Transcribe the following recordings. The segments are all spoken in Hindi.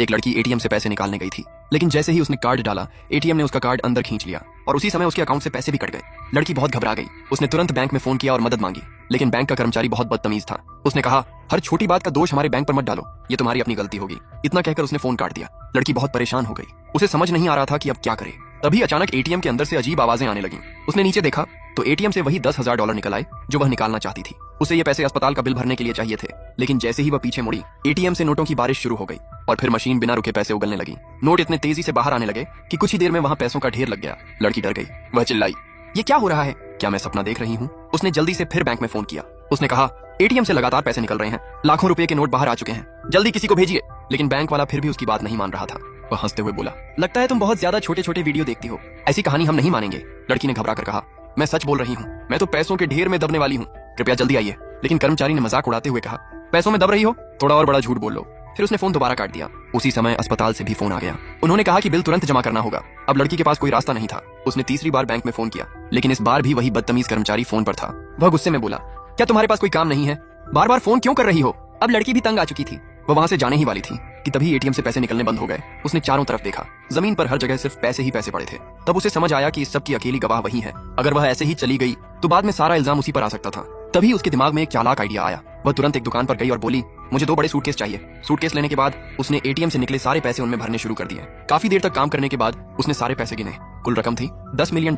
एक लड़की एटीएम से पैसे निकालने गई थी, लेकिन जैसे ही उसने कार्ड डाला एटीएम ने उसका कार्ड अंदर खींच लिया और उसी समय उसके अकाउंट से पैसे भी कट गए। लड़की बहुत घबरा गई। उसने तुरंत बैंक में फोन किया और मदद मांगी, लेकिन बैंक का कर्मचारी बहुत बदतमीज था। उसने कहा, हर छोटी बात का दोष हमारे बैंक पर मत डालो, ये तुम्हारी अपनी गलती होगी। इतना कहकर उसने फोन काट दिया। लड़की बहुत परेशान हो गई। उसे समझ नहीं आ रहा था कि अब क्या करे। तभी अचानक एटीएम के अंदर से अजीब आवाजें आने लगी। उसने नीचे देखा तो एटीएम से वही $10,000 निकल आए जो वह निकालना चाहती थी। उसे ये पैसे अस्पताल का बिल भरने के लिए चाहिए थे, लेकिन जैसे ही वह पीछे मुड़ी एटीएम से नोटों की बारिश शुरू हो गई और फिर मशीन बिना रुके पैसे उगलने लगी। नोट इतने तेजी से बाहर आने लगे कि कुछ ही देर में वहां पैसों का ढेर लग गया। लड़की डर गई। वह चिल्लाई, ये क्या हो रहा है? क्या मैं सपना देख रही हूँ? उसने जल्दी से फिर बैंक में फोन किया। उसने कहा, एटीएम से लगातार पैसे निकल रहे हैं, लाखों रुपए के नोट बाहर आ चुके हैं, जल्दी किसी को भेजिए। लेकिन बैंक वाला फिर भी उसकी बात नहीं मान रहा था। वह हंसते हुए बोला, लगता है तुम बहुत ज्यादा छोटे छोटे वीडियो देखती हो, ऐसी कहानी हम नहीं मानेंगे। लड़की ने घबरा कर कहा, मैं सच बोल रही हूँ, मैं तो पैसों के ढेर में दबने वाली हूँ, कृपया जल्दी आइए। लेकिन कर्मचारी ने मजाक उड़ाते हुए कहा, पैसों में दब रही हो? थोड़ा और बड़ा झूठ बोल लो। फिर उसने फोन दोबारा काट दिया। उसी समय अस्पताल से भी फोन आ गया। उन्होंने कहा कि बिल तुरंत जमा करना होगा। अब लड़की के पास कोई रास्ता नहीं था। उसने तीसरी बार बैंक में फोन किया, लेकिन इस बार भी वही बदतमीज कर्मचारी फोन पर था। वह गुस्से में बोला, क्या तुम्हारे पास कोई काम नहीं है? बार बार फोन क्यों कर रही हो? अब लड़की भी तंग आ चुकी थी। वह वहां से जाने ही वाली थी कि तभी एटीएम से पैसे निकलने बंद हो गए। उसने चारों तरफ देखा, जमीन पर हर जगह सिर्फ पैसे ही पैसे पड़े थे। तब उसे समझ आया कि इस सब की अकेली गवाह वही है। अगर वह ऐसे ही चली गई तो बाद में सारा इल्जाम उसी पर आ सकता था। तभी उसके दिमाग में एक चालाक आइडिया आया। वह तुरंत एक दुकान पर गई और बोली, मुझे 2 बड़े सूटकेस चाहिए। सूटकेस लेने के बाद उसने एटीएम से निकले सारे पैसे उनमें भरने शुरू कर दिए। काफी देर तक काम करने के बाद उसने सारे पैसे गिने। कुल रकम थी $10 मिलियन,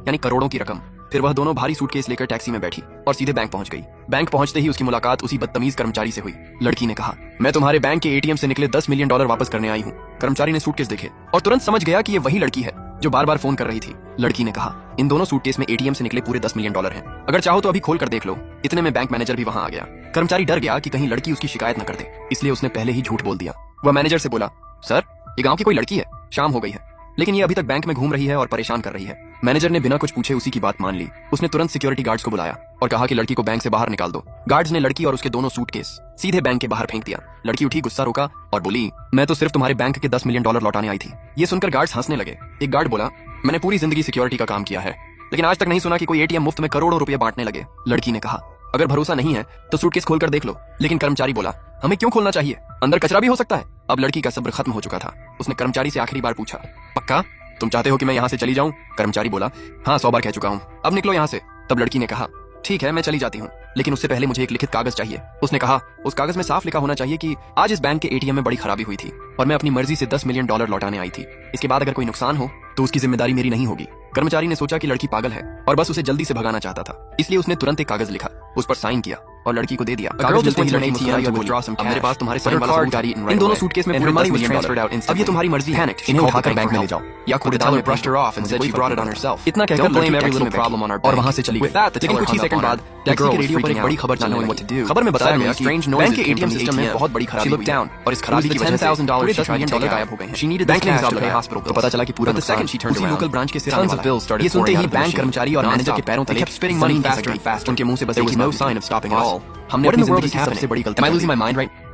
यानी करोड़ों की रकम। फिर वह दोनों भारी सूटकेस लेकर टैक्सी में बैठी और सीधे बैंक पहुंच गई। बैंक पहुंचते ही उसकी मुलाकात उसी बदतमीज कर्मचारी से हुई। लड़की ने कहा, मैं तुम्हारे बैंक के एटीएम से निकले $10 मिलियन वापस करने आई हूँ। कर्मचारी ने सूटकेस देखे और तुरंत समझ गया कि ये वही लड़की है जो बार बार फोन कर रही थी। लड़की ने कहा, इन दोनों सूटकेस में एटीएम से निकले पूरे $10 मिलियन हैं, अगर चाहो तो अभी खोल कर देख लो। इतने में बैंक मैनेजर भी वहां आ गया। कर्मचारी डर गया कि कहीं लड़की उसकी शिकायत न कर दे, इसलिए उसने पहले ही झूठ बोल दिया। वह मैनेजर से बोला, सर, ये गांव की कोई लड़की है, शाम हो गई है, लेकिन ये अभी तक बैंक में घूम रही है और परेशान कर रही है। मैनेजर ने बिना कुछ पूछे उसी की बात मान ली। उसने तुरंत सिक्योरिटी गार्ड्स को बुलाया और कहा कि लड़की को बैंक से बाहर निकाल दो। गार्ड्स ने लड़की और उसके दोनों सूटकेस सीधे बैंक के बाहर फेंक दिया। लड़की उठी, गुस्सा रोका और बोली, मैं तो सिर्फ तुम्हारे बैंक के $10 मिलियन लौटाने आई थी। ये सुनकर गार्ड्स हंसने लगे। एक गार्ड बोला, मैंने पूरी जिंदगी सिक्योरिटी का काम किया है, लेकिन आज तक नहीं सुना कि कोई एटीएम मुफ्त में करोड़ों रुपए बांटने लगे। लड़की ने कहा, अगर भरोसा नहीं है तो सूटकेस खोलकर देख लो। लेकिन कर्मचारी बोला, हमें क्यों खोलना चाहिए, अंदर कचरा भी हो सकता है। अब लड़की का सब्र खत्म हो चुका था। उसने कर्मचारी से आखिरी बार पूछा, पक्का तुम चाहते हो कि मैं यहाँ से चली जाऊं? कर्मचारी बोला, हाँ 100 बार कह चुका हूँ, अब निकलो यहाँ से। तब लड़की ने कहा, ठीक है मैं चली जाती हूँ, लेकिन उससे पहले मुझे एक लिखित कागज चाहिए। उसने कहा, उस कागज में साफ लिखा होना चाहिए कि आज इस बैंक के एटीएम में बड़ी खराबी हुई थी और मैं अपनी मर्जी से $10 मिलियन लौटाने आई थी। इसके बाद अगर कोई नुकसान हो तो उसकी जिम्मेदारी मेरी नहीं होगी। कर्मचारी ने सोचा कि लड़की पागल है और बस उसे जल्दी से भगाना चाहता था, इसलिए उसने तुरंत एक कागज लिखा, उस पर साइन किया और लड़की को दे दिया। कागज मिलते ही लड़की मुस्कुराई और बोली, अब मेरे पास तुम्हारे साइन वाला सबूत है। इन दोनों सूटकेस में पूरे $10 मिलियन। अब ये तुम्हारी मर्जी है, इन्हें उठाकर बैंक में ले जाओ या कूड़ेदान में brush off and said she brought it on herself. इतना कहकर लड़की टैक्सी में प्रॉब्लम ऑन और वहां से चली गई। लेकिन कुछ ही सेकंड बाद टैक्सी के रेडियो पर एक बड़ी खबर चलने लगी। खबर में बताया गया कि बैंक के एटीएम सिस्टम में बहुत बड़ी खराबी हुई है और इस खराबी की वजह से $10 मिलियन गायब हो गए हैं। बैंक ने हिसाब लगाया हॉस्पिटल, तो पता चला कि पूरा नुकसान लोकल ब्रांच के सिर आने वाला है। ये सुनते ही बैंक कर्मचारी और मैनेजर के पैरों तले spinning money faster and faster. उनके मुंह से बस एक ही no sign of stopping us. हमने अपनी जिंदगी की सबसे बड़ी गलती। Am I losing my mind right?